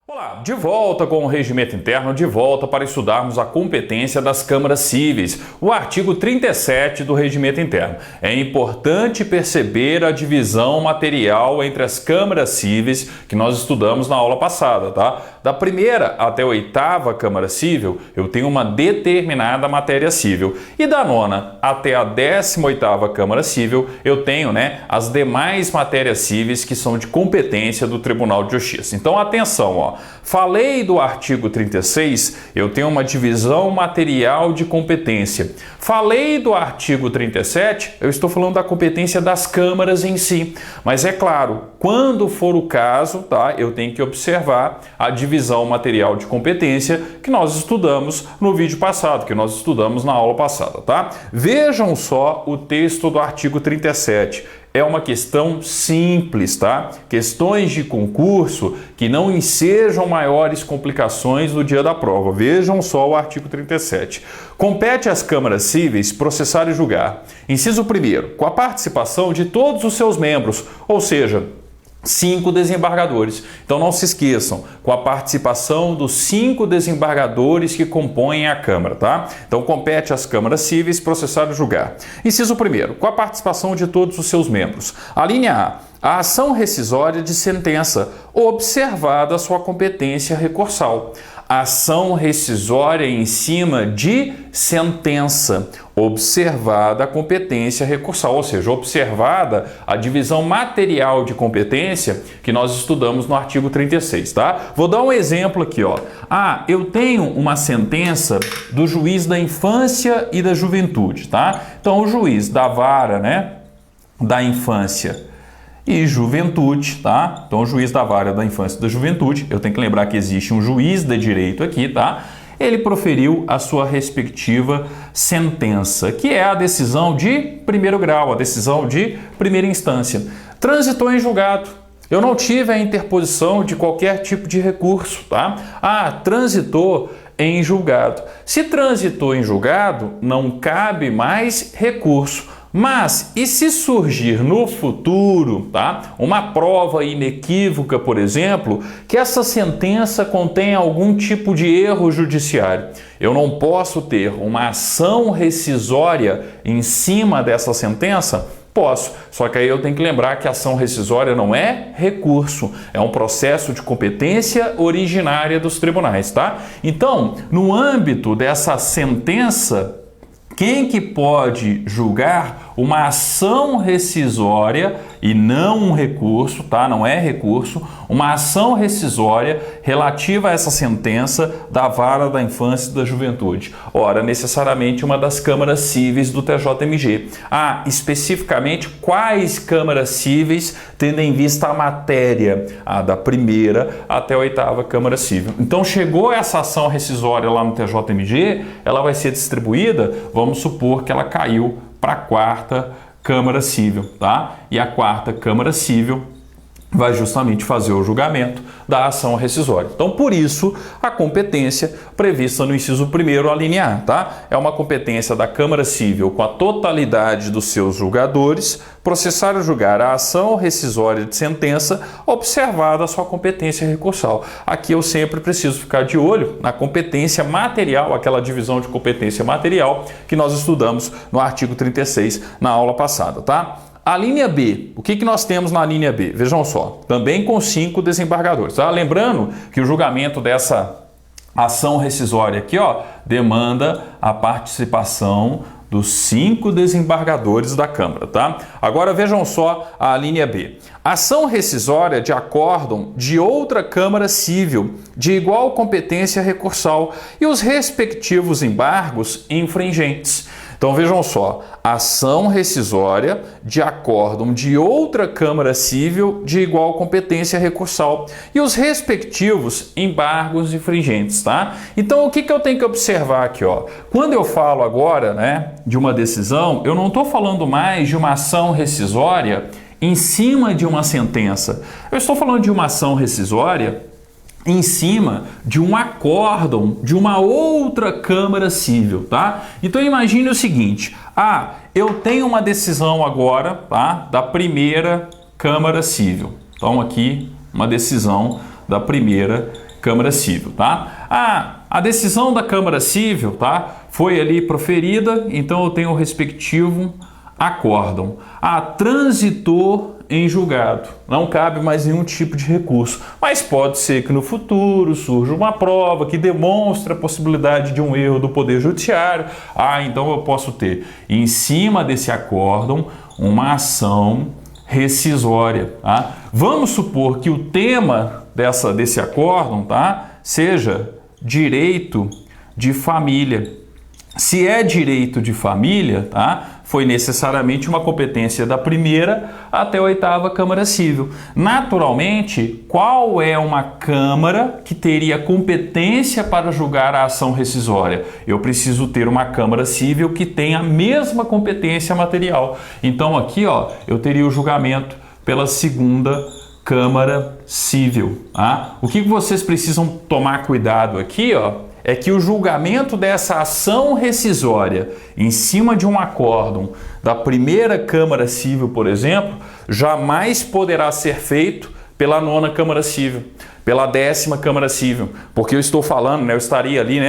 Olá, de volta com o Regimento Interno, de volta para estudarmos a competência das câmaras cíveis, o artigo 37 do Regimento Interno. É importante perceber a divisão material entre as câmaras cíveis que nós estudamos na aula passada, tá? Da primeira até a oitava Câmara Cível, eu tenho uma determinada matéria cível. E da nona até a 18ª Câmara Cível, eu tenho, as demais matérias cíveis que são de competência do Tribunal de Justiça. Então, atenção, ó. Falei do artigo 36, eu tenho uma divisão material de competência. Falei do artigo 37, eu estou falando da competência das câmaras em si. Mas é claro, quando for o caso, tá, eu tenho que observar a divisão material de competência que nós estudamos no vídeo passado, que nós estudamos na aula passada, tá? Vejam só o texto do artigo 37. É uma questão simples, tá? Questões de concurso que não ensejam maiores complicações no dia da prova. Vejam só o artigo 37. Compete às câmaras cíveis processar e julgar. Inciso 1º, com a participação de todos os seus membros, ou seja, 5 desembargadores. Então não se esqueçam, com a participação dos 5 desembargadores que compõem a Câmara, tá? Então compete às câmaras cíveis processar e julgar. Inciso 1º, com a participação de todos os seus membros. A linha A ação rescisória de sentença, observada a sua competência recursal. Ação rescisória em cima de sentença, observada a competência recursal, ou seja, observada a divisão material de competência que nós estudamos no artigo 36, tá? Vou dar um exemplo aqui, ó. Eu tenho uma sentença do juiz da infância e da juventude, tá? Então, o juiz da vara, da infância e juventude, tá? Então, o juiz da vara da infância e da juventude, eu tenho que lembrar que existe um juiz de direito aqui, tá? Ele proferiu a sua respectiva sentença, que é a decisão de primeiro grau, a decisão de primeira instância. Transitou em julgado. Eu não tive a interposição de qualquer tipo de recurso, tá? Transitou em julgado. Se transitou em julgado, não cabe mais recurso. Mas, e se surgir no futuro, tá, uma prova inequívoca, por exemplo, que essa sentença contém algum tipo de erro judiciário? Eu não posso ter uma ação rescisória em cima dessa sentença? Posso, só que aí eu tenho que lembrar que a ação rescisória não é recurso, é um processo de competência originária dos tribunais, tá? Então, no âmbito dessa sentença, quem que pode julgar uma ação rescisória e não um recurso, tá? Não é recurso, uma ação rescisória relativa a essa sentença da vara da infância e da juventude. Ora, necessariamente uma das câmaras cíveis do TJMG. Especificamente quais câmaras cíveis, tendo em vista a matéria, da primeira até a 8ª Câmara Cível. Então, chegou essa ação rescisória lá no TJMG, ela vai ser distribuída, vamos supor que ela caiu para a 4ª Câmara Cível, tá? E a 4ª Câmara Cível vai justamente fazer o julgamento da ação rescisória. Então, por isso, a competência prevista no inciso 1º, a linha A, tá? É uma competência da Câmara Cível com a totalidade dos seus julgadores, processar e julgar a ação rescisória de sentença, observada a sua competência recursal. Aqui eu sempre preciso ficar de olho na competência material, aquela divisão de competência material que nós estudamos no artigo 36 na aula passada, tá? A linha B, o que nós temos na linha B? Vejam só, também com 5 desembargadores, tá? Lembrando que o julgamento dessa ação rescisória aqui, ó, demanda a participação dos 5 desembargadores da Câmara, tá? Agora vejam só a linha B. Ação rescisória de acórdão de outra Câmara Cível de igual competência recursal e os respectivos embargos infringentes. Então vejam só, ação rescisória de acórdão de outra Câmara Cível de igual competência recursal e os respectivos embargos infringentes, tá? Então o que eu tenho que observar aqui, ó? Quando eu falo agora, de uma decisão, eu não estou falando mais de uma ação rescisória em cima de uma sentença. Eu estou falando de uma ação rescisória em cima de um acórdão de uma outra Câmara Civil, tá? Então imagine o seguinte, eu tenho uma decisão agora, tá, da primeira Câmara Civil. Então aqui uma decisão da primeira Câmara Civil, tá? A decisão da Câmara Civil, tá, foi ali proferida, então eu tenho o respectivo acórdão. Transitou em julgado. Não cabe mais nenhum tipo de recurso, mas pode ser que no futuro surja uma prova que demonstre a possibilidade de um erro do Poder Judiciário. Então eu posso ter, em cima desse acórdão, uma ação rescisória. Tá? Vamos supor que o tema desse acórdão, tá, seja direito de família. Se é direito de família, tá, foi necessariamente uma competência da primeira até a 8ª Câmara Civil. Naturalmente, qual é uma Câmara que teria competência para julgar a ação rescisória? Eu preciso ter uma Câmara Civil que tenha a mesma competência material. Então aqui, eu teria o julgamento pela 2ª Câmara Civil. Tá? O que vocês precisam tomar cuidado aqui, é que o julgamento dessa ação rescisória em cima de um acórdão da primeira Câmara Civil, por exemplo, jamais poderá ser feito pela 9ª Câmara Civil, pela 10ª Câmara Civil, porque eu estou falando, eu estaria ali,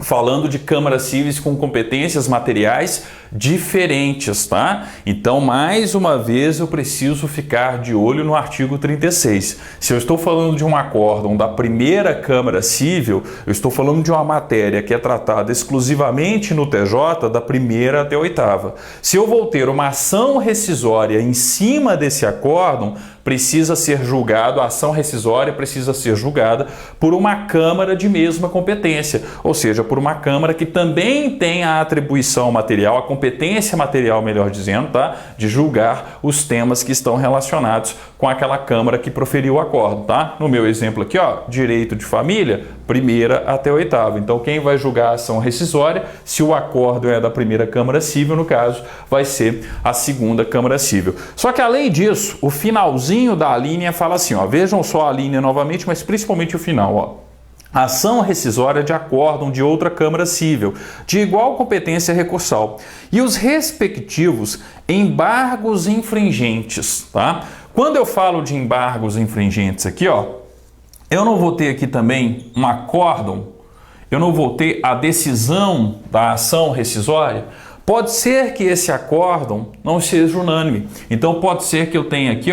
falando de câmaras cíveis com competências materiais diferentes, tá? Então, mais uma vez, eu preciso ficar de olho no artigo 36. Se eu estou falando de um acórdão da primeira Câmara Civil, eu estou falando de uma matéria que é tratada exclusivamente no TJ da primeira até a 8ª. Se eu vou ter uma ação rescisória em cima desse acórdão, precisa ser julgado, a ação rescisória precisa ser julgada por uma Câmara de mesma competência, ou seja, por uma Câmara que também tem a atribuição material, a competência material, melhor dizendo, tá? De julgar os temas que estão relacionados com aquela Câmara que proferiu o acórdão, tá? No meu exemplo aqui, direito de família, primeira até a 8ª. Então, quem vai julgar a ação rescisória, se o acórdão é da primeira Câmara Civil, no caso, vai ser a 2ª Câmara Civil. Só que, além disso, o finalzinho da linha fala assim, vejam só a linha novamente, mas principalmente o final, ação rescisória de acórdão de outra Câmara Civil, de igual competência recursal, e os respectivos embargos infringentes, tá? Quando eu falo de embargos infringentes aqui, eu não vou ter aqui também um acórdão, eu não vou ter a decisão da ação rescisória. Pode ser que esse acórdão não seja unânime, então pode ser que eu tenha aqui,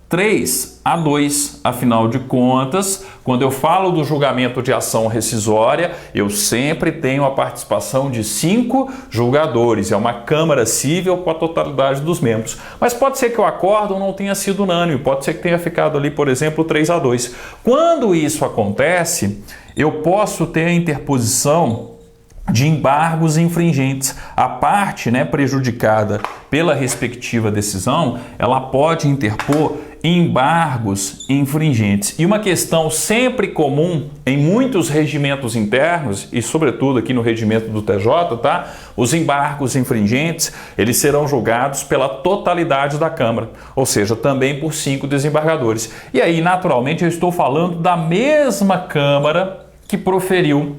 3-2, afinal de contas, quando eu falo do julgamento de ação rescisória, eu sempre tenho a participação de 5 julgadores, é uma Câmara Civil com a totalidade dos membros. Mas pode ser que o acórdão não tenha sido unânime, pode ser que tenha ficado ali, por exemplo, 3-2. Quando isso acontece, eu posso ter a interposição de embargos infringentes. A parte prejudicada pela respectiva decisão, ela pode interpor embargos infringentes. E uma questão sempre comum em muitos regimentos internos, e sobretudo aqui no regimento do TJ, tá? Os embargos infringentes, eles serão julgados pela totalidade da Câmara, ou seja, também por 5 desembargadores. E aí, naturalmente, eu estou falando da mesma Câmara que proferiu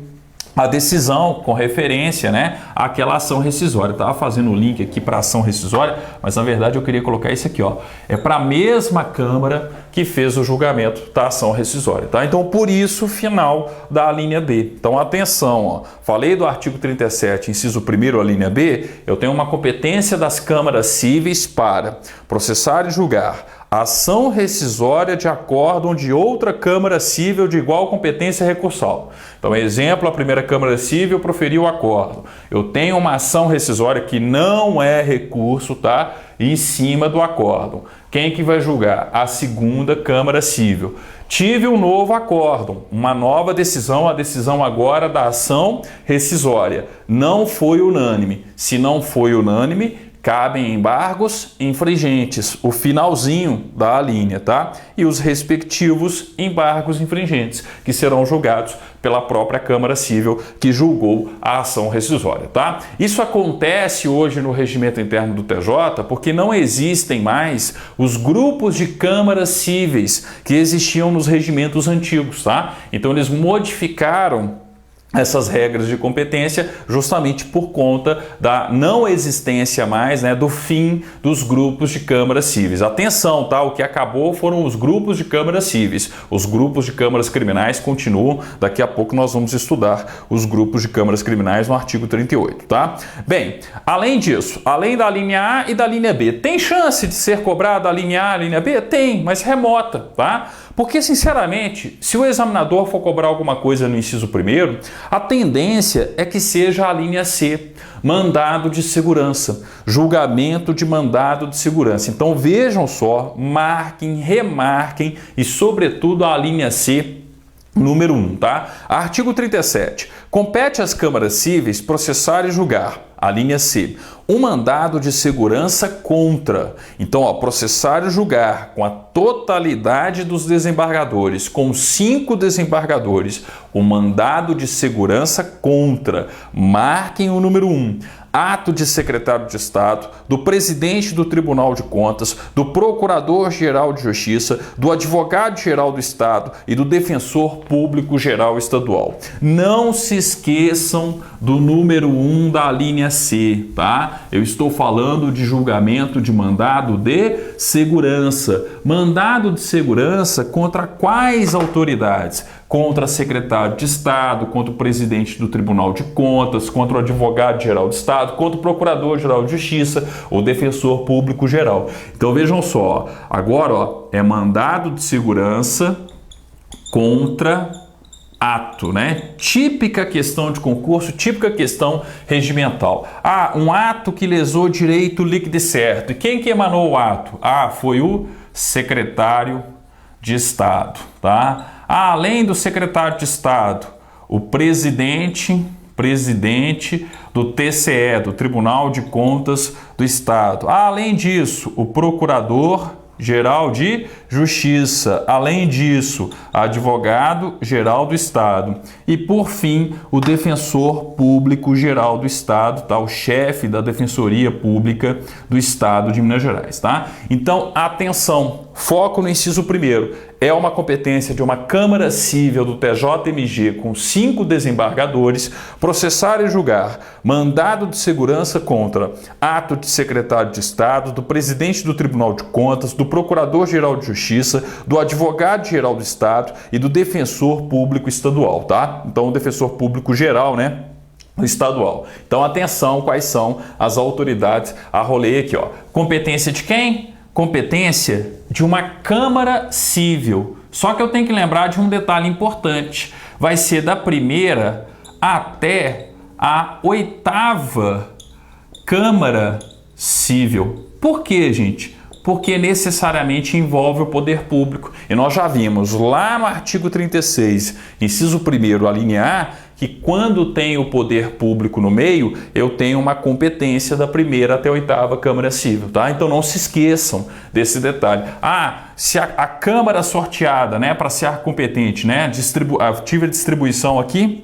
a decisão com referência àquela ação rescisória. Eu estava fazendo o link aqui para a ação rescisória, mas na verdade eu queria colocar isso aqui. É para a mesma Câmara que fez o julgamento da ação rescisória. Tá? Então, por isso, o final da linha B. Então, atenção, falei do artigo 37, inciso 1º, a linha B, eu tenho uma competência das câmaras cíveis para processar e julgar ação rescisória de acórdão de outra Câmara Civil de igual competência recursal. Então, exemplo, a primeira Câmara Civil proferiu o acórdão. Eu tenho uma ação rescisória que não é recurso, tá? Em cima do acórdão. Quem que vai julgar? A 2ª Câmara Civil. Tive um novo acórdão, uma nova decisão, a decisão agora da ação rescisória. Não foi unânime. Se não foi unânime, cabem embargos infringentes, o finalzinho da linha, tá? E os respectivos embargos infringentes, que serão julgados pela própria Câmara Civil que julgou a ação rescisória, tá? Isso acontece hoje no regimento interno do TJ porque não existem mais os grupos de câmaras cíveis que existiam nos regimentos antigos, tá? Então eles modificaram essas regras de competência justamente por conta da não existência mais, né, do fim dos grupos de câmaras cíveis. Atenção, tá? O que acabou foram os grupos de câmaras cíveis. Os grupos de câmaras criminais continuam. Daqui a pouco nós vamos estudar os grupos de câmaras criminais no artigo 38, tá? Bem, além disso, além da linha A e da linha B, tem chance de ser cobrada a linha A, a linha B? Tem, mas remota, tá? Porque, sinceramente, se o examinador for cobrar alguma coisa no inciso 1º, a tendência é que seja a linha C, mandado de segurança, julgamento de mandado de segurança. Então, vejam só, marquem, remarquem e, sobretudo, a linha C, número 1, tá? Artigo 37. Compete às câmaras cíveis processar e julgar, a linha C, um mandado de segurança contra. Então, ó, processar e julgar com a totalidade dos desembargadores, com 5 desembargadores, o mandado de segurança contra. Marquem o número 1. Ato de secretário de Estado, do presidente do Tribunal de Contas, do Procurador-Geral de Justiça, do Advogado-Geral do Estado e do Defensor Público-Geral Estadual. Não se esqueçam do número 1 da linha C, tá? Eu estou falando de julgamento de mandado de segurança. Mandado de segurança contra quais autoridades? Contra secretário de Estado, contra o presidente do Tribunal de Contas, contra o advogado-geral de Estado, contra o procurador-geral de Justiça, o defensor público-geral. Então vejam só, agora ó, é mandado de segurança contra ato, né? Típica questão de concurso, típica questão regimental. Ah, um ato que lesou direito líquido e certo. E quem que emanou o ato? Ah, foi o secretário de Estado, tá? Além do secretário de Estado, o presidente do TCE, do Tribunal de Contas do Estado. Além disso, o Procurador-Geral de Justiça. Além disso, Advogado-Geral do Estado. E, por fim, o Defensor Público-Geral do Estado, tá? O chefe da Defensoria Pública do Estado de Minas Gerais, tá? Então, atenção, foco no inciso 1º. É uma competência de uma Câmara Cível do TJMG com 5 desembargadores processar e julgar mandado de segurança contra ato de secretário de Estado, do presidente do Tribunal de Contas, do Procurador-Geral de Justiça, do Advogado-Geral do Estado e do Defensor Público Estadual, tá? Então, o Defensor Público Geral, né? Estadual. Então, atenção, quais são as autoridades? Arrolei aqui, ó. Competência de quem? Competência de uma Câmara Cível. Só que eu tenho que lembrar de um detalhe importante. Vai ser da 1ª até a 8ª Câmara Cível. Por quê, gente? Porque necessariamente envolve o poder público. E nós já vimos lá no artigo 36, inciso 1º, a linha A, que quando tem o poder público no meio, eu tenho uma competência da 1ª até a 8ª Câmara Cível, tá? Então não se esqueçam desse detalhe. Ah, se a Câmara sorteada, né, para ser competente, né, tive a distribuição aqui,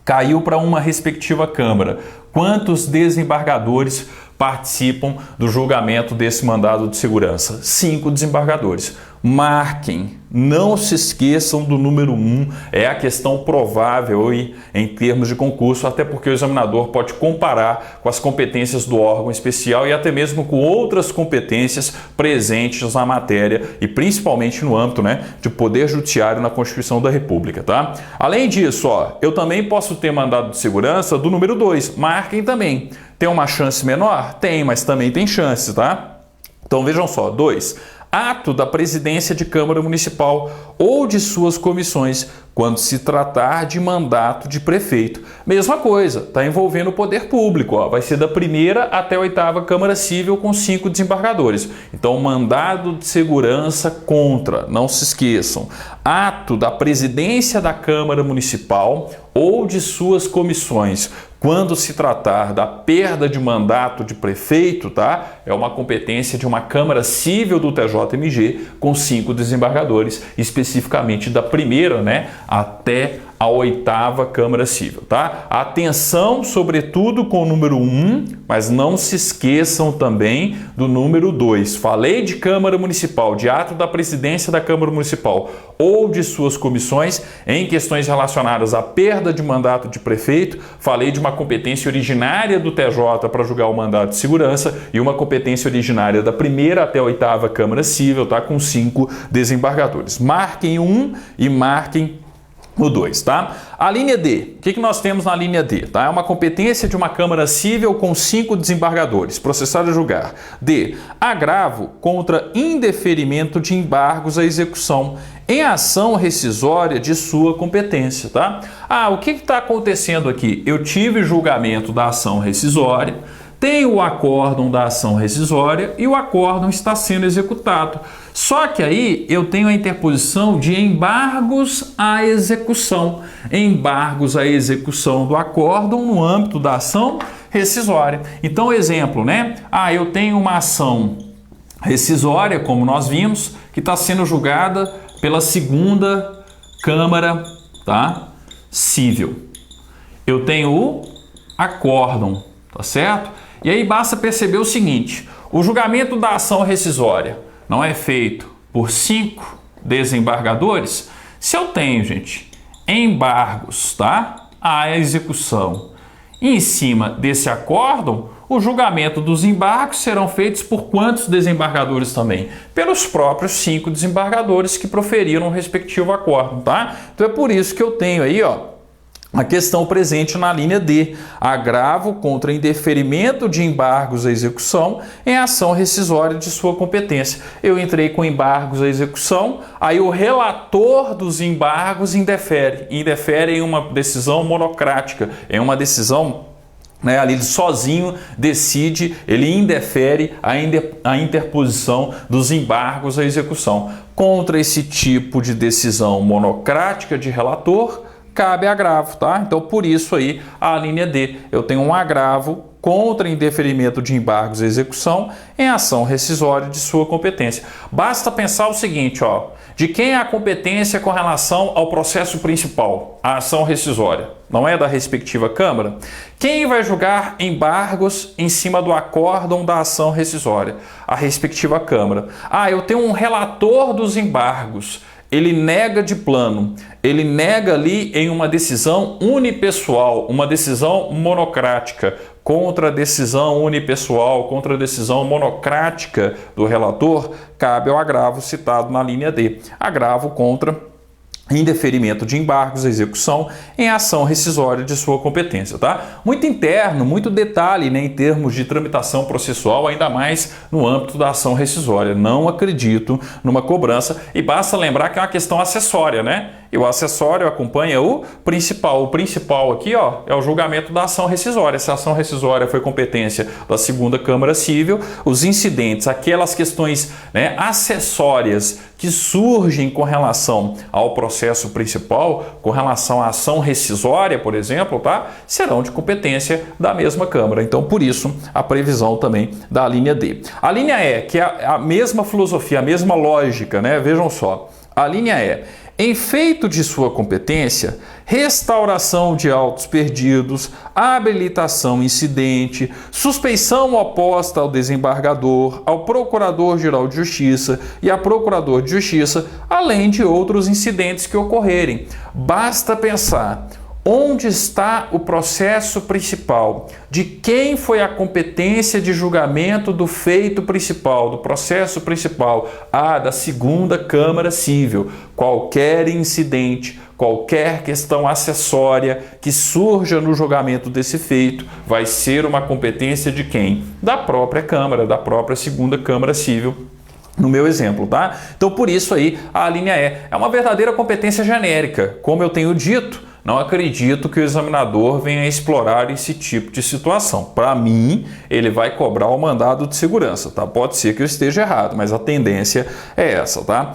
caiu para uma respectiva Câmara. Quantos desembargadores participam do julgamento desse mandado de segurança? 5 desembargadores. Marquem, não se esqueçam do número 1, é a questão provável em termos de concurso, até porque o examinador pode comparar com as competências do órgão especial e até mesmo com outras competências presentes na matéria e principalmente no âmbito, né, de poder judiciário na Constituição da República, tá? Além disso, ó, eu também posso ter mandado de segurança do número 2, marquem também. Tem uma chance menor? Tem, mas também tem chance, tá? Então vejam só, 2. Ato da presidência de Câmara Municipal ou de suas comissões, quando se tratar de mandato de prefeito. Mesma coisa, está envolvendo o poder público, ó, vai ser da 1ª até a 8ª Câmara Cível com 5 desembargadores. Então, mandado de segurança contra, não se esqueçam. Ato da presidência da Câmara Municipal ou de suas comissões, quando se tratar da perda de mandato de prefeito, tá? É uma competência de uma Câmara Cível do TJMG com 5 desembargadores, especificamente da 1ª, né, até a 8ª Câmara Civil, tá? Atenção, sobretudo, com o número 1, mas não se esqueçam também do número 2. Falei de Câmara Municipal, de ato da presidência da Câmara Municipal ou de suas comissões em questões relacionadas à perda de mandato de prefeito. Falei de uma competência originária do TJ para julgar o mandato de segurança e uma competência originária da 1ª até a 8ª Câmara Civil, tá? Com 5 desembargadores. Marquem 1 e marquem o 2, tá? A linha D, o que nós temos na linha D? Tá? É uma competência de uma Câmara Civil com 5 desembargadores, processar e julgar. D, agravo contra indeferimento de embargos à execução em ação rescisória de sua competência, tá? O que está acontecendo aqui? Eu tive julgamento da ação rescisória, tem o acórdão da ação rescisória e o acórdão está sendo executado. Só que aí eu tenho a interposição de embargos à execução. Embargos à execução do acórdão no âmbito da ação rescisória. Então, exemplo, né? Eu tenho uma ação rescisória, como nós vimos, que está sendo julgada pela 2ª Câmara, tá? Civil. Eu tenho o acórdão, tá certo? E aí basta perceber o seguinte: o julgamento da ação rescisória não é feito por 5 desembargadores. Se eu tenho, gente, embargos, tá, à execução em cima desse acórdão, o julgamento dos embargos serão feitos por quantos desembargadores também? Pelos próprios 5 desembargadores que proferiram o respectivo acórdão, tá? Então é por isso que eu tenho aí, a questão presente na linha D, agravo contra indeferimento de embargos à execução em ação rescisória de sua competência. Eu entrei com embargos à execução, aí o relator dos embargos indefere em uma decisão monocrática, em uma decisão, né, ali ele sozinho decide, ele indefere a interposição dos embargos à execução. Contra esse tipo de decisão monocrática de relator, cabe agravo, tá? Então, por isso aí, a linha D, eu tenho um agravo contra indeferimento de embargos à execução em ação rescisória de sua competência. Basta pensar o seguinte, de quem é a competência com relação ao processo principal, a ação rescisória? Não é da respectiva Câmara? Quem vai julgar embargos em cima do acórdão da ação rescisória? A respectiva Câmara. Eu tenho um relator dos embargos. Ele nega de plano, ele nega ali em uma decisão unipessoal, uma decisão monocrática, contra a decisão unipessoal, contra a decisão monocrática do relator, cabe ao agravo citado na linha D. Agravo contra indeferimento de embargos à execução em ação rescisória de sua competência, tá? Muito interno, muito detalhe, né, em termos de tramitação processual, ainda mais no âmbito da ação rescisória. Não acredito numa cobrança e basta lembrar que é uma questão acessória, né? E o acessório acompanha o principal. O principal aqui, é o julgamento da ação rescisória. Se a ação rescisória foi competência da 2ª Câmara Civil, os incidentes, aquelas questões, né, acessórias que surgem com relação ao processo principal, com relação à ação rescisória, por exemplo, tá, serão de competência da mesma Câmara. Então, por isso, a previsão também da linha D. A linha E, que é a mesma filosofia, a mesma lógica, né? Vejam só. A linha E, em feito de sua competência, restauração de autos perdidos, habilitação incidente, suspeição oposta ao desembargador, ao Procurador-Geral de Justiça e a Procurador de Justiça, além de outros incidentes que ocorrerem. Basta pensar onde está o processo principal, de quem foi a competência de julgamento do feito principal, do processo principal, da 2ª Câmara Civil. Qualquer incidente, qualquer questão acessória que surja no julgamento desse feito vai ser uma competência de quem? Da própria Câmara, da própria 2ª Câmara Civil, no meu exemplo, tá? Então, por isso aí, a linha E é uma verdadeira competência genérica. Como eu tenho dito, não acredito que o examinador venha explorar esse tipo de situação. Para mim, ele vai cobrar o mandado de segurança, tá? Pode ser que eu esteja errado, mas a tendência é essa, tá?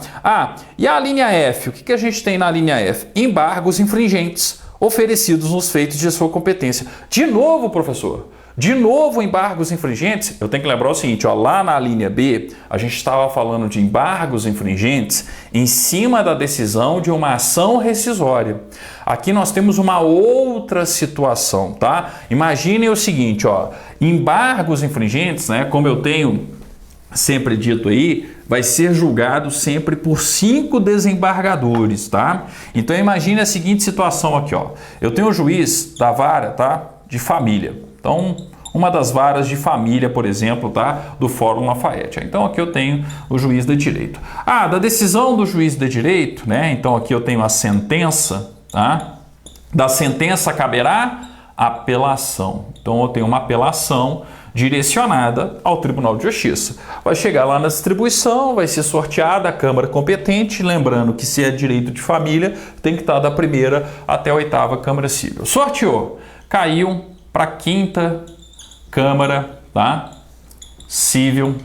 E a linha F, o que a gente tem na linha F? Embargos infringentes oferecidos nos feitos de sua competência. De novo, professor, De novo, embargos infringentes, eu tenho que lembrar o seguinte, ó, lá na linha B, a gente estava falando de embargos infringentes em cima da decisão de uma ação rescisória. Aqui nós temos uma outra situação, tá? Imaginem o seguinte, ó, embargos infringentes, né, como eu tenho sempre dito aí, vai ser julgado sempre por 5 desembargadores, tá? Então imagine a seguinte situação aqui, ó. Eu tenho o juiz da vara, tá? De família. Então, uma das varas de família, por exemplo, tá? Do Fórum Lafayette. Então aqui eu tenho o juiz de direito. Ah, da decisão do juiz de direito, né? Então aqui eu tenho a sentença, tá? Da sentença caberá apelação. Então eu tenho uma apelação direcionada ao Tribunal de Justiça. Vai chegar lá na distribuição, vai ser sorteada a Câmara competente, lembrando que se é direito de família, tem que estar da primeira até a 8ª Câmara Civil. Sorteou, caiu para a 5ª Câmara, tá? Civil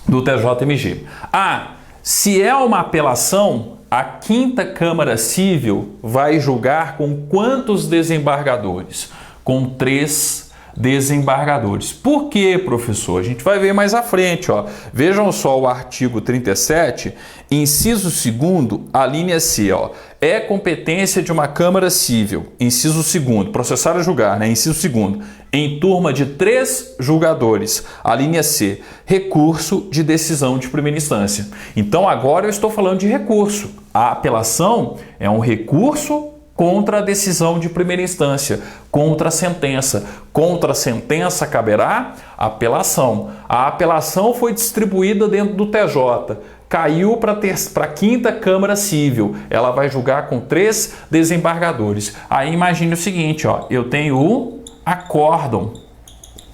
do TJMG. Ah, se é uma apelação, a 5ª Câmara Civil vai julgar com quantos desembargadores? Com 3 desembargadores. Por quê, professor? A gente vai ver mais à frente, ó. Vejam só o artigo 37, inciso 2º, a linha C, ó. É competência de uma Câmara Civil, inciso 2º, processar e julgar, né? Inciso 2º, em turma de 3 julgadores, a linha C, recurso de decisão de primeira instância. Então agora eu estou falando de recurso. A apelação é um recurso contra a decisão de primeira instância, contra a sentença. Contra a sentença caberá apelação. A apelação foi distribuída dentro do TJ, caiu para a 5ª Câmara Civil. Ela vai julgar com 3 desembargadores. Aí imagine o seguinte, ó, eu tenho o acórdão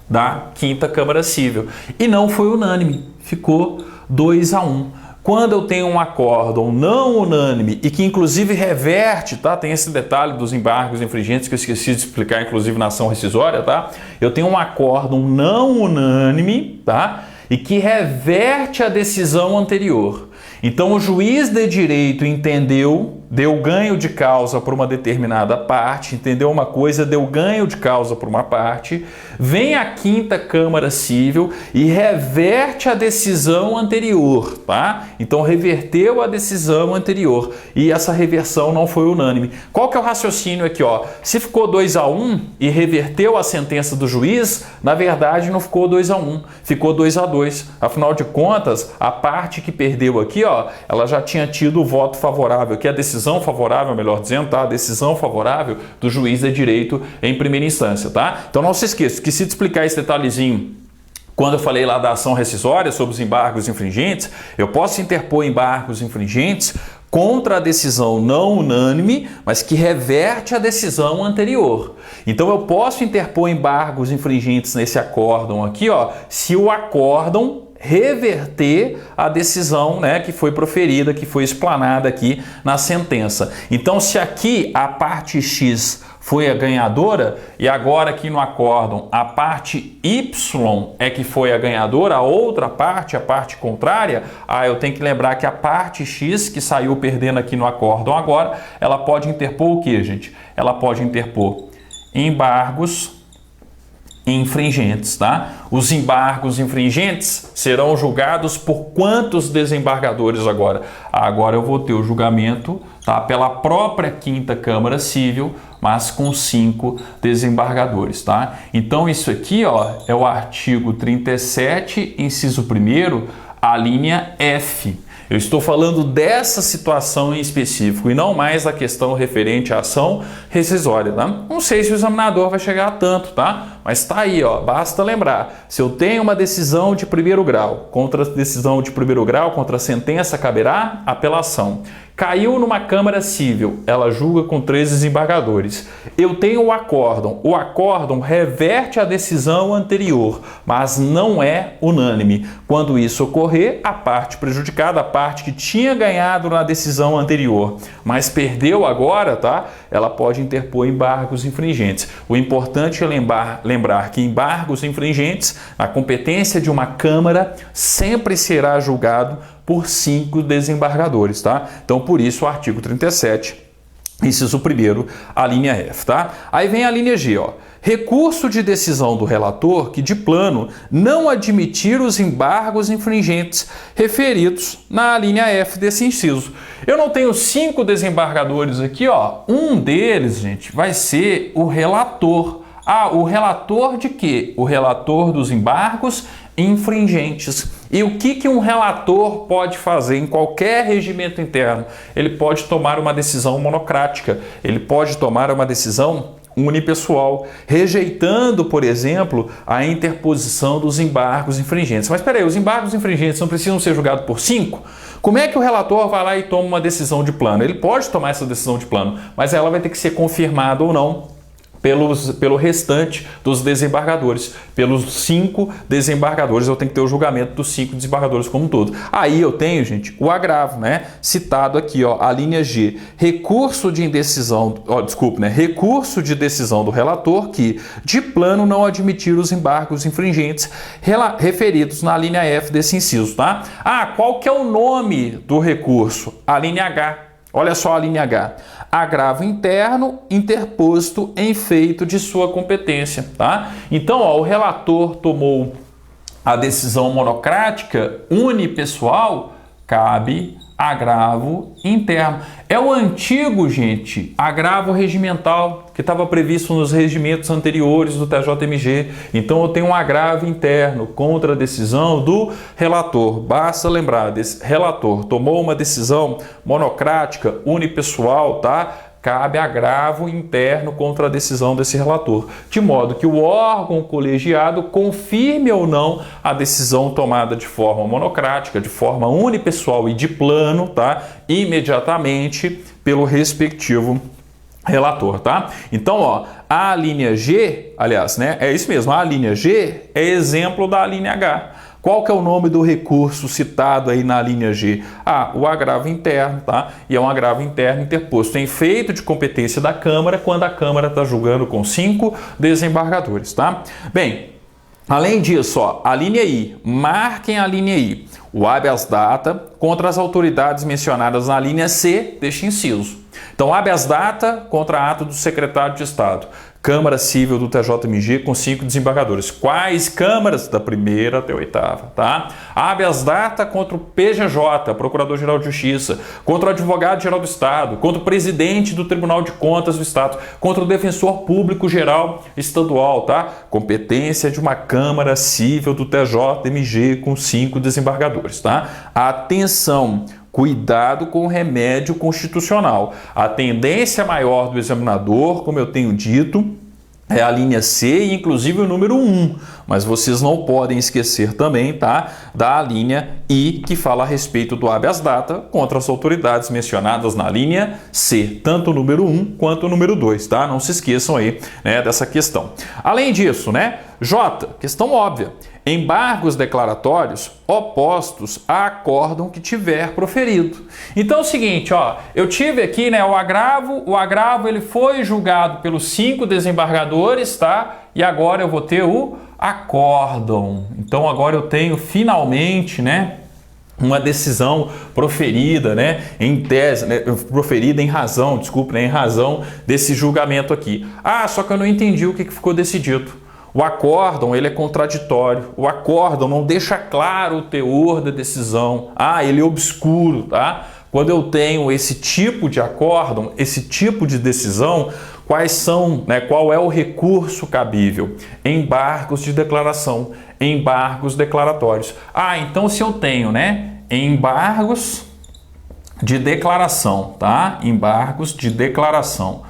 da 5ª Câmara Civil e não foi unânime, ficou 2-1. Quando eu tenho um acórdão não unânime e que inclusive reverte, tá? Tem esse detalhe dos embargos infringentes que eu esqueci de explicar, inclusive na ação rescisória, tá? Eu tenho um acórdão não unânime, tá? E que reverte a decisão anterior. Então o juiz de direito entendeu, deu ganho de causa por uma determinada parte, entendeu uma coisa, deu ganho de causa por uma parte, vem a 5ª Câmara Civil e reverte a decisão anterior, tá? Então reverteu a decisão anterior e essa reversão não foi unânime. Qual que é o raciocínio aqui, ó? Se ficou 2-1 e reverteu a sentença do juiz, na verdade não ficou 2-1, ficou 2-2. Afinal de contas, a parte que perdeu aqui, ó, ela já tinha tido o voto favorável, que é a decisão favorável, melhor dizendo, tá? A decisão favorável do juiz de direito em primeira instância, tá? Então não se esqueça que se te explicar esse detalhezinho quando eu falei lá da ação rescisória sobre os embargos infringentes, eu posso interpor embargos infringentes contra a decisão não unânime, mas que reverte a decisão anterior. Então eu posso interpor embargos infringentes nesse acórdão aqui, ó, se o acórdão reverter a decisão, né, que foi proferida, que foi explanada aqui na sentença. Então, se aqui a parte X foi a ganhadora e agora aqui no acórdão a parte Y é que foi a ganhadora, a outra parte, a parte contrária, eu tenho que lembrar que a parte X que saiu perdendo aqui no acórdão agora, ela pode interpor o que, gente? Ela pode interpor embargos infringentes, tá? Os embargos infringentes serão julgados por quantos desembargadores agora? Agora eu vou ter o julgamento, tá, pela própria 5ª Câmara Civil, mas com 5 desembargadores, tá? Então isso aqui, ó, é o artigo 37, inciso 1º, a linha F. Eu estou falando dessa situação em específico e não mais da questão referente à ação rescisória, tá? Não sei se o examinador vai chegar a tanto, tá? Mas tá aí, ó, basta lembrar. Se eu tenho uma decisão de primeiro grau, contra a decisão de primeiro grau, contra a sentença caberá apelação. Caiu numa Câmara Civil, ela julga com 3 desembargadores. Eu tenho o acórdão reverte a decisão anterior, mas não é unânime. Quando isso ocorrer, a parte prejudicada, a parte que tinha ganhado na decisão anterior, mas perdeu agora, tá? Ela pode interpor embargos infringentes. O importante é lembrar que embargos infringentes, a competência de uma Câmara sempre será julgado por 5 desembargadores, tá? Então, por isso, o artigo 37, inciso 1º, a linha F, tá? Aí vem a linha G, ó. recurso de decisão do relator que, de plano, não admitir os embargos infringentes referidos na linha F desse inciso. Eu não tenho 5 desembargadores aqui, ó. Um deles, gente, vai ser o relator. Ah, o relator de quê? O relator dos embargos infringentes. E o que um relator pode fazer em qualquer regimento interno? Ele pode tomar uma decisão monocrática, ele pode tomar uma decisão unipessoal, rejeitando, por exemplo, a interposição dos embargos infringentes. Mas espera aí, os embargos infringentes não precisam ser julgados por 5? Como é que o relator vai lá e toma uma decisão de plano? Ele pode tomar essa decisão de plano, mas ela vai ter que ser confirmada ou não pelo restante dos desembargadores. Pelos 5 desembargadores, eu tenho que ter o julgamento dos 5 desembargadores como um todo. Aí eu tenho, gente, o agravo, né? Citado aqui, ó, a linha G. Recurso de indecisão, recurso de decisão do relator que, de plano, não admitir os embargos infringentes referidos na linha F desse inciso, tá? Ah, qual que é o nome do recurso? A linha H. Olha só a linha H. Agravo interno interposto em feito de sua competência, tá? Então, ó, o relator tomou a decisão monocrática unipessoal, cabe agravo interno. É o antigo, gente, agravo regimental que estava previsto nos regimentos anteriores do TJMG. Então eu tenho um agravo interno contra a decisão do relator. Basta lembrar, desse relator tomou uma decisão monocrática, unipessoal, tá? Cabe agravo interno contra a decisão desse relator, de modo que o órgão colegiado confirme ou não a decisão tomada de forma monocrática, de forma unipessoal e de plano, tá? Imediatamente pelo respectivo relator, tá? Então, ó, a linha G, aliás, né, é isso mesmo, a linha G é exemplo da linha H. Qual que é o nome do recurso citado aí na linha G? Ah, o agravo interno, tá? E é um agravo interno interposto em feito de competência da Câmara quando a Câmara está julgando com 5 desembargadores, tá? Bem, além disso, ó, a linha I, marquem a linha I, o habeas data contra as autoridades mencionadas na linha C deste inciso. Então, habeas data contra ato do secretário de Estado. Câmara Civil do TJMG com 5 desembargadores. Quais câmaras? Da primeira até a 8ª, tá? Habeas data contra o PGJ, Procurador-Geral de Justiça, contra o Advogado-Geral do Estado, contra o Presidente do Tribunal de Contas do Estado, contra o Defensor Público Geral Estadual, tá? Competência de uma Câmara Civil do TJMG com 5 desembargadores, tá? Atenção! Cuidado com o remédio constitucional. A tendência maior do examinador, como eu tenho dito, é a linha C e inclusive o número 1. Mas vocês não podem esquecer também, tá, da linha I, que fala a respeito do habeas data contra as autoridades mencionadas na linha C, tanto o número 1 quanto o número 2, tá? Não se esqueçam aí, né, dessa questão. Além disso, né, J, questão óbvia. Embargos declaratórios opostos a acórdão que tiver proferido. Então é o seguinte, ó, eu tive aqui, né, o agravo ele foi julgado pelos 5 desembargadores, tá? E agora eu vou ter o acórdão. Então agora eu tenho finalmente, né, uma decisão proferida, né, em tese, né, proferida em razão, desculpe, né, em razão desse julgamento aqui. Ah, só que eu não entendi o que ficou decidido. O acórdão, ele é contraditório. O acórdão não deixa claro o teor da decisão. Ah, ele é obscuro, tá? Quando eu tenho esse tipo de acórdão, esse tipo de decisão, quais são, né, qual é o recurso cabível? Embargos de declaração, embargos declaratórios. Ah, então se eu tenho, né, embargos de declaração, tá? Embargos de declaração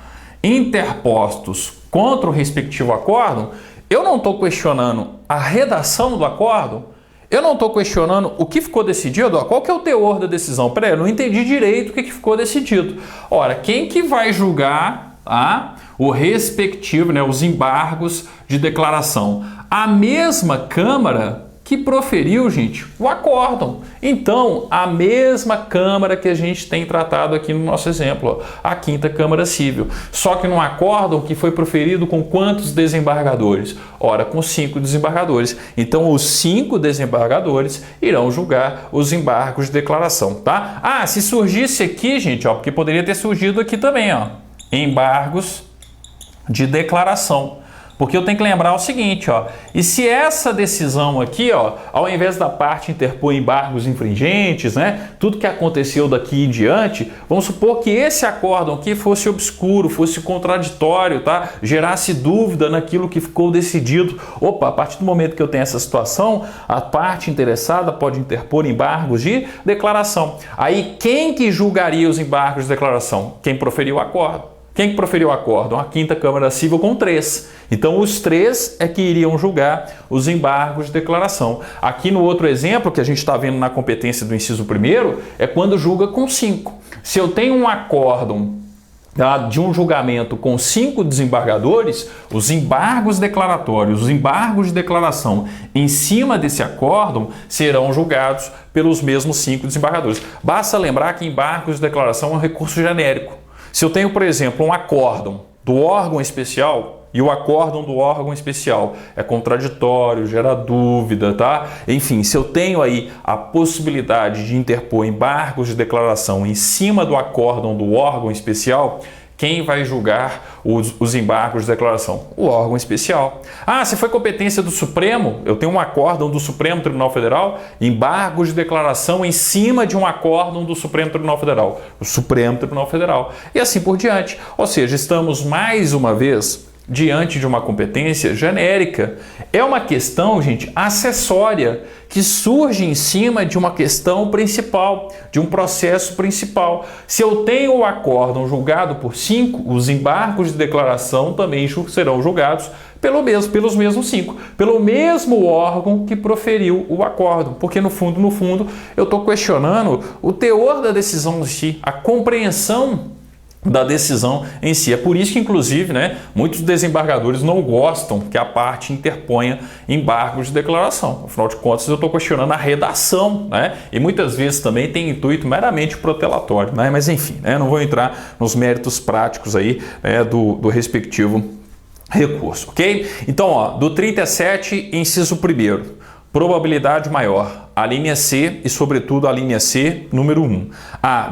interpostos contra o respectivo acórdão, eu não estou questionando a redação do acórdão, eu não estou questionando o que ficou decidido, ó, qual que é o teor da decisão. Peraí, eu não entendi direito o que ficou decidido. Ora, quem que vai julgar, tá, o respectivo, né, os embargos de declaração? A mesma Câmara que proferiu, gente, o acórdão. Então, a mesma Câmara que a gente tem tratado aqui no nosso exemplo, ó, a 5ª Câmara Civil. Só que num acórdão que foi proferido com quantos desembargadores? Ora, com 5 desembargadores. Então, os 5 desembargadores irão julgar os embargos de declaração, tá? Ah, se surgisse aqui, gente, ó, porque poderia ter surgido aqui também, ó, embargos de declaração. Porque eu tenho que lembrar o seguinte, ó, e se essa decisão aqui, ó, ao invés da parte interpor embargos infringentes, né, tudo que aconteceu daqui em diante, vamos supor que esse acórdão aqui fosse obscuro, fosse contraditório, tá? Gerasse dúvida naquilo que ficou decidido. Opa, a partir do momento que eu tenho essa situação, a parte interessada pode interpor embargos de declaração. Aí quem que julgaria os embargos de declaração? Quem proferiu o acórdão. Quem que proferiu o acórdão? A 5ª Câmara Civil com 3. Então, os 3 é que iriam julgar os embargos de declaração. Aqui no outro exemplo, que a gente está vendo na competência do inciso 1º, é quando julga com 5. Se eu tenho um acórdão de um julgamento com 5 desembargadores, os embargos declaratórios, os embargos de declaração em cima desse acórdão serão julgados pelos mesmos 5 desembargadores. Basta lembrar que embargos de declaração é um recurso genérico. Se eu tenho, por exemplo, um acórdão do órgão especial e o acórdão do órgão especial é contraditório, gera dúvida, tá? Enfim, se eu tenho aí a possibilidade de interpor embargos de declaração em cima do acórdão do órgão especial, quem vai julgar os embargos de declaração? O órgão especial. Ah, se foi competência do Supremo, eu tenho um acórdão do Supremo Tribunal Federal, embargos de declaração em cima de um acórdão do Supremo Tribunal Federal. O Supremo Tribunal Federal. E assim por diante. Ou seja, estamos mais uma vez diante de uma competência genérica. É uma questão, gente, acessória, que surge em cima de uma questão principal, de um processo principal. Se eu tenho o acórdão julgado por 5, os embargos de declaração também serão julgados pelos mesmos 5, pelo mesmo órgão que proferiu o acórdão, porque no fundo, eu estou questionando o teor da decisão em si, a compreensão da decisão em si. É por isso que, inclusive, né, muitos desembargadores não gostam que a parte interponha embargos de declaração. Afinal de contas, eu estou questionando a redação, né? E muitas vezes também tem intuito meramente protelatório, né? Mas enfim, né, não vou entrar nos méritos práticos aí, né, do respectivo recurso, ok? Então, ó, do 37, inciso 1º, probabilidade maior, a linha C e, sobretudo, a linha C, número 1.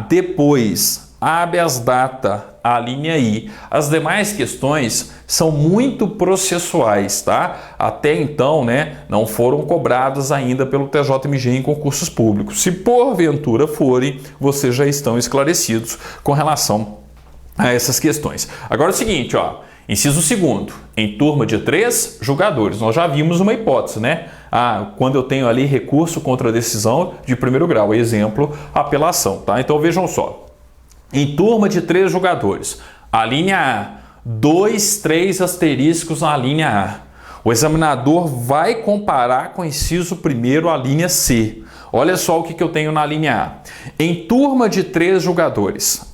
Depois, habeas data, a linha I. As demais questões são muito processuais, tá? Até então, né, não foram cobradas ainda pelo TJMG em concursos públicos. Se porventura forem, vocês já estão esclarecidos com relação a essas questões. Agora é o seguinte, ó, inciso 2º, em turma de 3 julgadores. Nós já vimos uma hipótese, né? Quando eu tenho ali recurso contra a decisão de 1º grau, exemplo, apelação, tá? Então vejam só. Em turma de 3 julgadores, a linha A, 2, 3 asteriscos na linha A. O examinador vai comparar com o inciso 1º a linha C. Olha só o que eu tenho na linha A. Em turma de 3 julgadores,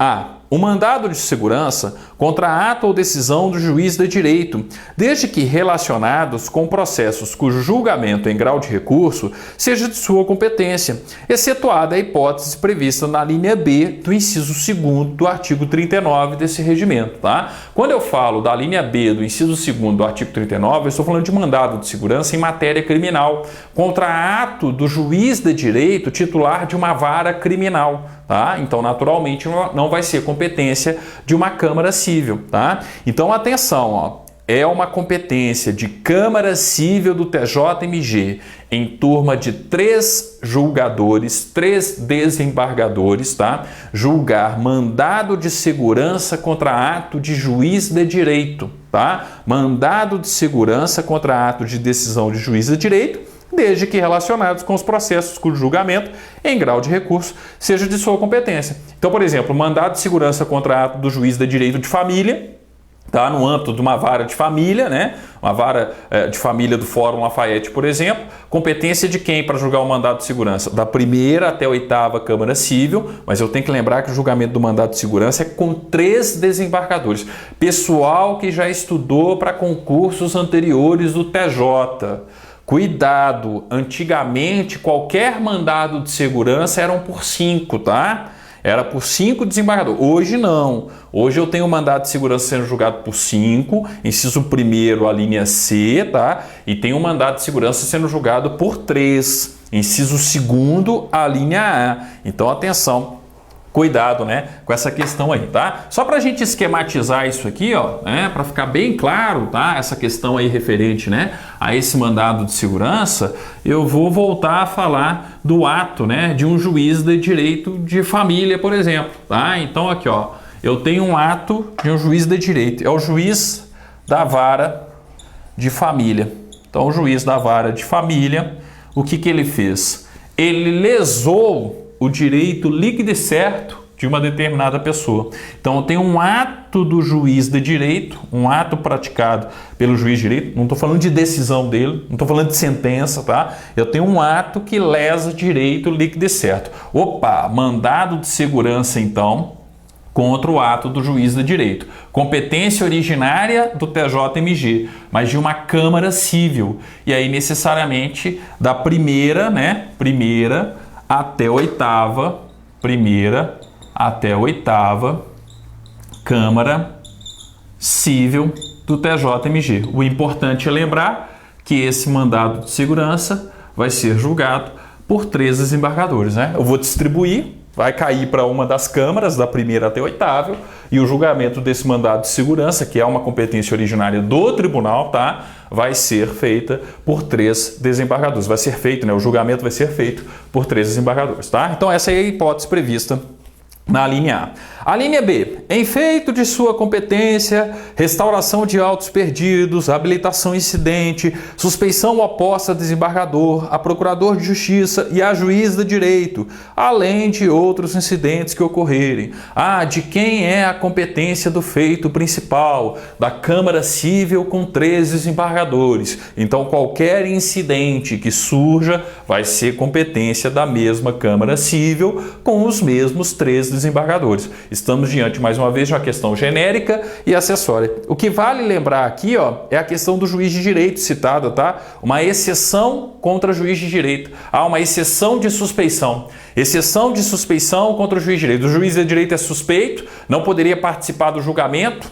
o mandado de segurança contra ato ou decisão do juiz de direito, desde que relacionados com processos cujo julgamento em grau de recurso seja de sua competência, excetuada a hipótese prevista na linha B do inciso 2º do artigo 39 desse regimento, tá? Quando eu falo da linha B do inciso 2º do artigo 39, eu estou falando de mandado de segurança em matéria criminal, contra ato do juiz de direito titular de uma vara criminal, tá? Então, naturalmente, não vai ser competência de uma Câmara Civil, tá? Então, atenção, ó, é uma competência de Câmara Civil do TJMG em turma de 3 julgadores, 3 desembargadores, tá? Julgar mandado de segurança contra ato de juiz de direito, tá? Mandado de segurança contra ato de decisão de juiz de direito, desde que relacionados com os processos cujo julgamento em grau de recurso seja de sua competência. Então, por exemplo, mandado de segurança contra ato do juiz de direito de família, tá? No âmbito de uma vara de família, né? Uma vara de família do Fórum Lafayette, por exemplo, competência de quem para julgar o mandado de segurança? Da 1ª até a 8ª Câmara Civil, mas eu tenho que lembrar que o julgamento do mandado de segurança é com 3 desembargadores. Pessoal que já estudou para concursos anteriores do TJ. Cuidado, antigamente qualquer mandado de segurança eram por 5, tá? Era por 5 desembargadores. Hoje não. Hoje eu tenho um mandado de segurança sendo julgado por 5, inciso 1º a linha C, tá? E tem um mandado de segurança sendo julgado por 3, inciso 2º a linha A. Então atenção cuidado, né, com essa questão aí, tá? Só para a gente esquematizar isso aqui, ó, né, para ficar bem claro, tá? Essa questão aí referente, né, a esse mandado de segurança, eu vou voltar a falar do ato, né, de um juiz de direito de família, por exemplo, tá? Então aqui, ó, eu tenho um ato de um juiz de direito, é o juiz da vara de família. Então, o juiz da vara de família, o que ele fez? Ele lesou o direito líquido e certo de uma determinada pessoa. Então, eu tenho um ato do juiz de direito, um ato praticado pelo juiz de direito, não estou falando de decisão dele, não estou falando de sentença, tá? Eu tenho um ato que lesa direito líquido e certo. Opa, mandado de segurança, então, contra o ato do juiz de direito. Competência originária do TJMG, mas de uma Câmara Civil. E aí, necessariamente, da primeira até a oitava Câmara Civil do TJMG. O importante é lembrar que esse mandado de segurança vai ser julgado por 3 desembargadores, né? Eu vou distribuir, vai cair para uma das câmaras, da primeira até a oitava, e o julgamento desse mandado de segurança, que é uma competência originária do tribunal, tá? Vai ser feita por 3 desembargadores. Vai ser feito, né? O julgamento vai ser feito por 3 desembargadores, tá? Então essa é a hipótese prevista na linha A. A linha B, em feito de sua competência, restauração de autos perdidos, habilitação incidente, suspeição oposta a desembargador, a procurador de justiça e a juiz de direito, além de outros incidentes que ocorrerem. De quem é a competência do feito principal? Da Câmara Civil com 3 desembargadores. Então, qualquer incidente que surja vai ser competência da mesma Câmara Civil com os mesmos 3 desembargadores. Estamos diante, mais uma vez, de uma questão genérica e acessória. O que vale lembrar aqui, ó, é a questão do juiz de direito citada, tá? Uma exceção contra juiz de direito. Há uma exceção de suspeição. Exceção de suspeição contra o juiz de direito. O juiz de direito é suspeito, não poderia participar do julgamento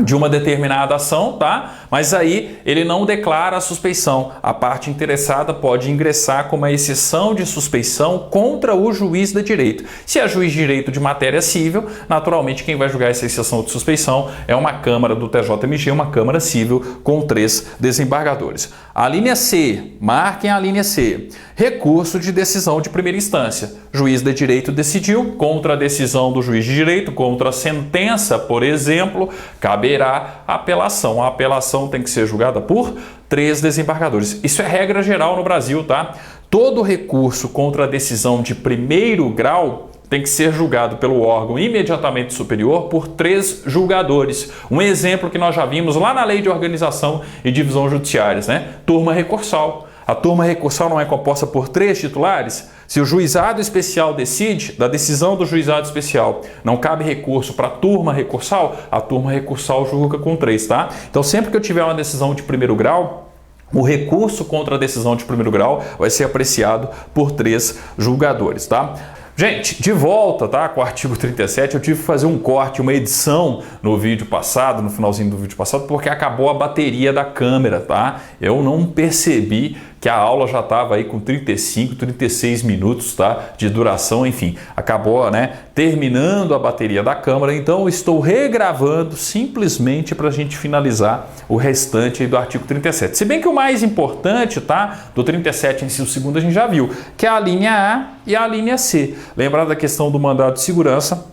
de uma determinada ação, tá? Mas aí ele não declara a suspeição. A parte interessada pode ingressar com uma exceção de suspeição contra o juiz de direito. Se é juiz de direito de matéria civil, naturalmente quem vai julgar essa exceção de suspeição é uma Câmara do TJMG, uma Câmara Civil com 3 desembargadores. A linha C, marquem a linha C. Recurso de decisão de primeira instância. Juiz de direito decidiu contra a decisão do juiz de direito, contra a sentença, por exemplo, caberá apelação. A apelação tem que ser julgada por 3 desembargadores. Isso é regra geral no Brasil, tá? Todo recurso contra a decisão de primeiro grau tem que ser julgado pelo órgão imediatamente superior por 3 julgadores. Um exemplo que nós já vimos lá na Lei de Organização e Divisão Judiciárias, né? Turma recursal. A turma recursal não é composta por 3 titulares? Se o juizado especial decide, da decisão do juizado especial, não cabe recurso para a turma recursal julga com 3, tá? Então, sempre que eu tiver uma decisão de primeiro grau, o recurso contra a decisão de primeiro grau vai ser apreciado por 3 julgadores, tá? Gente, de volta, tá, com o artigo 37, eu tive que fazer um corte, uma edição no vídeo passado, no finalzinho do vídeo passado, porque acabou a bateria da câmera, tá? Eu não percebi que a aula já estava aí com 35, 36 minutos, tá, de duração, enfim, acabou, né, terminando a bateria da câmera, então estou regravando simplesmente para a gente finalizar o restante aí do artigo 37. Se bem que o mais importante, tá, do 37 inciso segundo a gente já viu, que é a linha A e a linha C. Lembrar da questão do mandado de segurança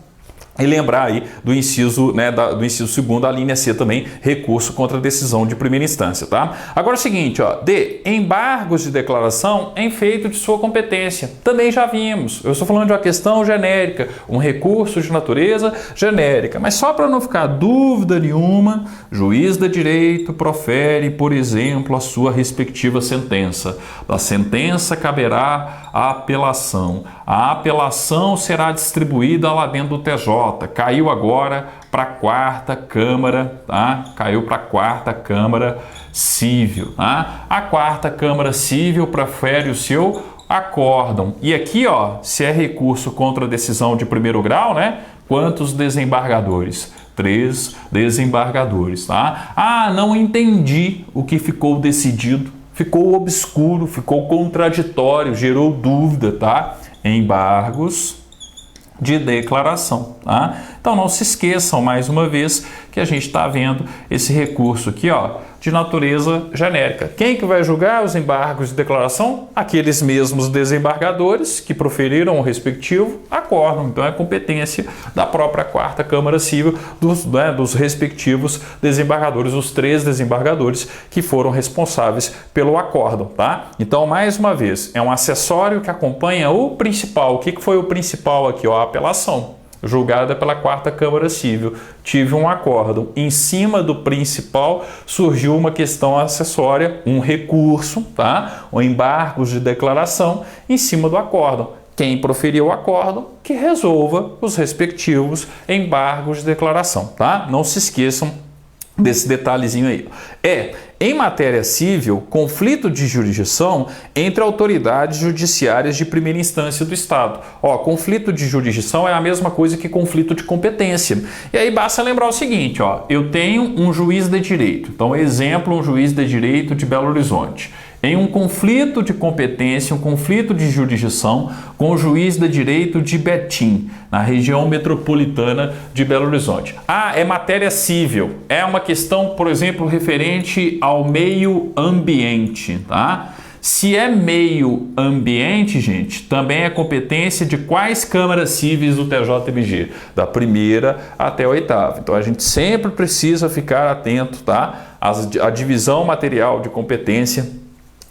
e lembrar aí do inciso, né, do inciso segundo, a linha C também, recurso contra a decisão de primeira instância, tá? Agora é o seguinte, ó, D, embargos de declaração em feito de sua competência. Também já vimos. Eu estou falando de uma questão genérica, um recurso de natureza genérica, mas só para não ficar dúvida nenhuma, juiz de direito profere, por exemplo, a sua respectiva sentença. Da sentença caberá a apelação. A apelação será distribuída lá dentro do TJ. Caiu agora para a 4ª Câmara, tá? Caiu para a 4ª Câmara Civil, tá? A 4ª Câmara Civil profere o seu acórdão. E aqui, ó, se é recurso contra a decisão de primeiro grau, né? Quantos desembargadores? 3 desembargadores, tá? Não entendi o que ficou decidido. Ficou obscuro, ficou contraditório, gerou dúvida, tá? Embargos de declaração, tá? Então não se esqueçam mais uma vez que a gente está vendo esse recurso aqui, ó, de natureza genérica. Quem que vai julgar os embargos de declaração? Aqueles mesmos desembargadores que proferiram o respectivo acórdão. Então é competência da própria quarta Câmara Civil dos respectivos desembargadores, os 3 desembargadores que foram responsáveis pelo acórdão, tá? Então, mais uma vez, é um acessório que acompanha o principal. O que foi o principal aqui? Ó, a apelação julgada pela quarta Câmara Civil. Tive um acórdão. Em cima do principal surgiu uma questão acessória, um recurso, tá? O embargos de declaração em cima do acórdão. Quem proferiu o acórdão que resolva os respectivos embargos de declaração, tá? Não se esqueçam desse detalhezinho aí. Em matéria civil, conflito de jurisdição entre autoridades judiciárias de primeira instância do Estado. Conflito de jurisdição é a mesma coisa que conflito de competência. E aí basta lembrar o seguinte, eu tenho um juiz de direito. Então, exemplo, um juiz de direito de Belo Horizonte. Em um conflito de competência, um conflito de jurisdição com o juiz de direito de Betim, na região metropolitana de Belo Horizonte. É matéria civil. É uma questão, por exemplo, referente ao meio ambiente, tá? Se é meio ambiente, gente, também é competência de quais câmaras cíveis do TJMG? Da primeira até a 8ª. Então, a gente sempre precisa ficar atento, tá? A divisão material de competência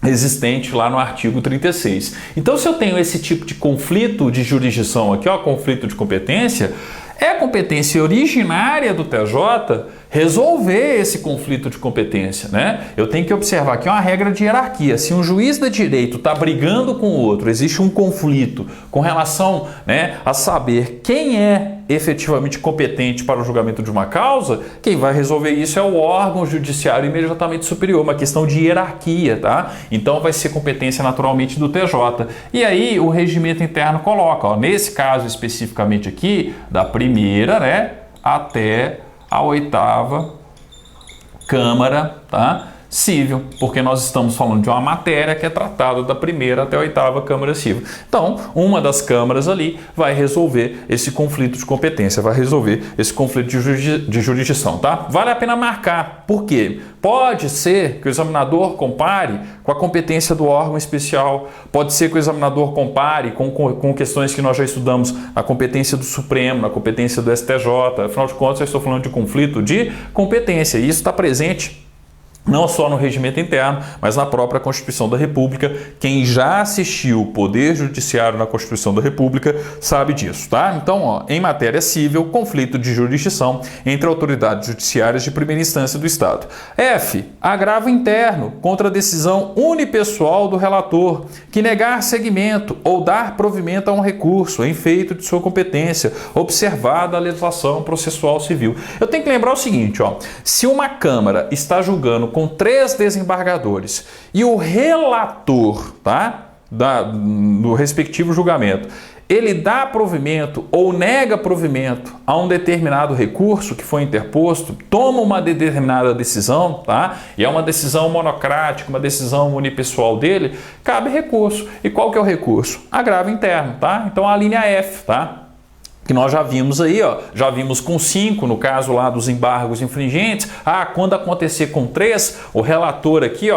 existente lá no artigo 36. Então, se eu tenho esse tipo de conflito de jurisdição aqui, conflito de competência, é competência originária do TJ resolver esse conflito de competência, né? Eu tenho que observar aqui uma regra de hierarquia. Se um juiz de direito está brigando com o outro, existe um conflito com relação, né, a saber quem é efetivamente competente para o julgamento de uma causa, quem vai resolver isso é o órgão judiciário imediatamente superior, uma questão de hierarquia, tá? Então vai ser competência naturalmente do TJ. E aí o regimento interno coloca, nesse caso especificamente aqui, da primeira, né, até a 8ª Câmara, tá? Civil, porque nós estamos falando de uma matéria que é tratada da primeira até a 8ª Câmara Civil. Então, uma das câmaras ali vai resolver esse conflito de competência, vai resolver esse conflito de jurisdição, tá? Vale a pena marcar, por quê? Pode ser que o examinador compare com a competência do órgão especial, pode ser que o examinador compare com questões que nós já estudamos na competência do Supremo, na competência do STJ, afinal de contas eu estou falando de conflito de competência, e isso está presente não só no regimento interno, mas na própria Constituição da República. Quem já assistiu o Poder Judiciário na Constituição da República sabe disso, tá? Então, em matéria civil, conflito de jurisdição entre autoridades judiciárias de primeira instância do Estado. Agravo interno contra a decisão unipessoal do relator, que negar seguimento ou dar provimento a um recurso em feito de sua competência, observada a legislação processual civil. Eu tenho que lembrar o seguinte, se uma Câmara está julgando com 3 desembargadores e o relator, tá, no respectivo julgamento, ele dá provimento ou nega provimento a um determinado recurso que foi interposto, toma uma determinada decisão, tá? E é uma decisão monocrática, uma decisão unipessoal dele, cabe recurso. E qual que é o recurso? Agravo interno, tá? Então a linha F, tá? Que nós já vimos aí, já vimos com 5, no caso lá dos embargos infringentes. Quando acontecer com 3, o relator aqui,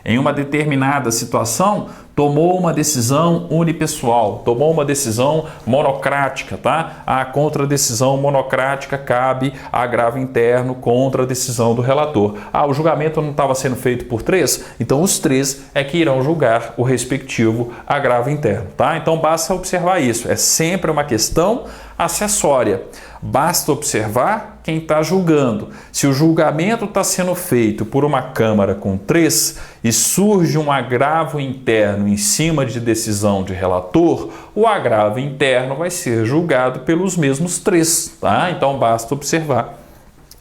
em uma determinada situação, tomou uma decisão unipessoal, tomou uma decisão monocrática, tá? A contradecisão monocrática cabe agravo interno contra a decisão do relator. O julgamento não estava sendo feito por 3, então os 3 é que irão julgar o respectivo agravo interno, tá? Então basta observar isso, é sempre uma questão acessória. Basta observar quem está julgando. Se o julgamento está sendo feito por uma Câmara com 3 e surge um agravo interno em cima de decisão de relator, o agravo interno vai ser julgado pelos mesmos 3, tá? Então basta observar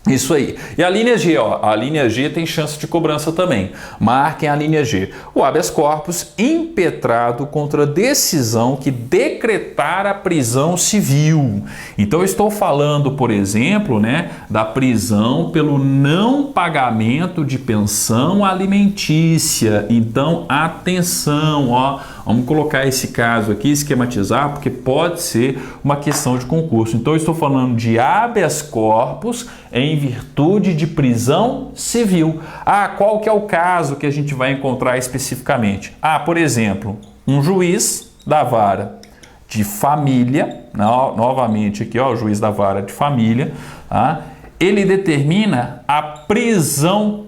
Isso aí. E a linha G, ó, a linha G tem chance de cobrança também. Marquem a linha G. O habeas corpus impetrado contra decisão que decretar a prisão civil. Então eu estou falando, por exemplo, né, da prisão pelo não pagamento de pensão alimentícia. Então, atenção, ó, vamos colocar esse caso aqui, esquematizar, porque pode ser uma questão de concurso. Então eu estou falando de habeas corpus em virtude de prisão civil. Ah, qual que é o caso que a gente vai encontrar especificamente? Ah, por exemplo, um juiz da vara de família, novamente aqui, ó, o juiz da vara de família, tá? Ele determina a prisão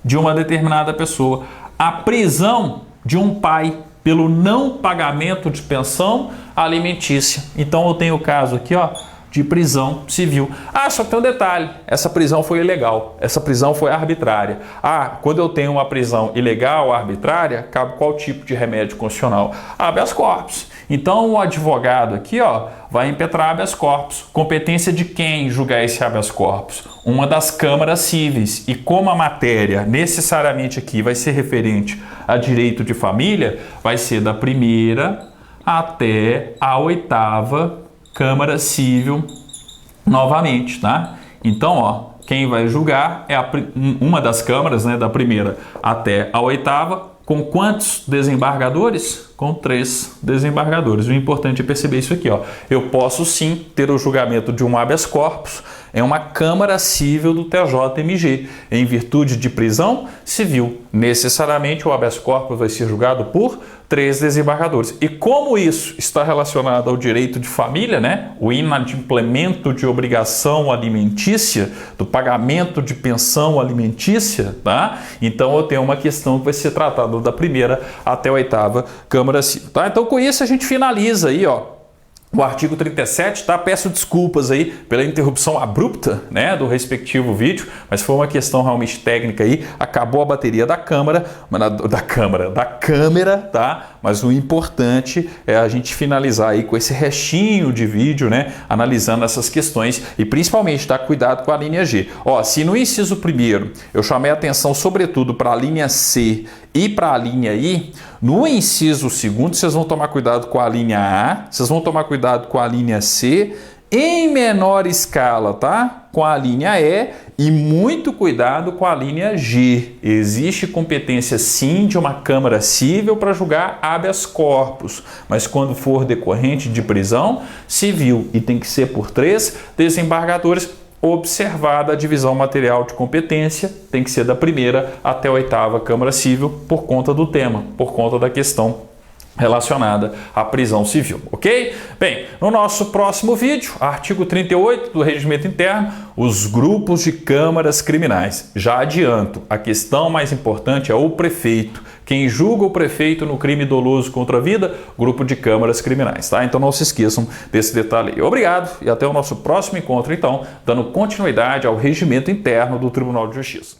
de uma determinada pessoa, a prisão de um pai pelo não pagamento de pensão alimentícia. Então eu tenho o caso aqui, ó, de prisão civil. Ah, só que tem um detalhe, essa prisão foi ilegal, essa prisão foi arbitrária. Ah, quando eu tenho uma prisão ilegal ou arbitrária, cabe qual tipo de remédio constitucional? Habeas corpus. Então o advogado aqui, ó, vai impetrar habeas corpus. Competência de quem julgar esse habeas corpus? Uma das câmaras cíveis. E como a matéria necessariamente aqui vai ser referente a direito de família, vai ser da primeira até a oitava Câmara Civil novamente, tá? Então, ó, quem vai julgar é uma das câmaras, né, da primeira até a oitava, com quantos desembargadores? Com 3 desembargadores. O importante é perceber isso aqui, ó. Eu posso sim ter o julgamento de um habeas corpus em uma Câmara Civil do TJMG, em virtude de prisão civil. Necessariamente o habeas corpus vai ser julgado por 3 desembargadores. E como isso está relacionado ao direito de família, né? O inadimplemento de obrigação alimentícia, do pagamento de pensão alimentícia, tá? Então eu tenho uma questão que vai ser tratada da primeira até a oitava Câmara Civil, tá? Então com isso a gente finaliza aí, ó, o artigo 37, tá? Peço desculpas aí pela interrupção abrupta, né, do respectivo vídeo, mas foi uma questão realmente técnica aí, acabou a bateria da câmera, da câmera, tá? Mas o importante é a gente finalizar aí com esse restinho de vídeo, né, analisando essas questões e principalmente, tá? Cuidado com a linha G. Ó, se no inciso primeiro eu chamei a atenção sobretudo para a linha C e para a linha I, no inciso segundo vocês vão tomar cuidado com a linha A, vocês vão tomar cuidado com a linha C, em menor escala, tá? Com a linha E muito cuidado com a linha G. Existe competência sim de uma Câmara Civil para julgar habeas corpus, mas quando for decorrente de prisão civil e tem que ser por 3 desembargadores, observada a divisão material de competência, tem que ser da primeira até a oitava Câmara Civil por conta do tema, por conta da questão relacionada à prisão civil, ok? Bem, no nosso próximo vídeo, artigo 38 do Regimento Interno, os grupos de câmaras criminais. Já adianto, a questão mais importante é o prefeito. Quem julga o prefeito no crime doloso contra a vida, grupo de câmaras criminais, tá? Então não se esqueçam desse detalhe aí. Obrigado e até o nosso próximo encontro, então, dando continuidade ao Regimento Interno do Tribunal de Justiça.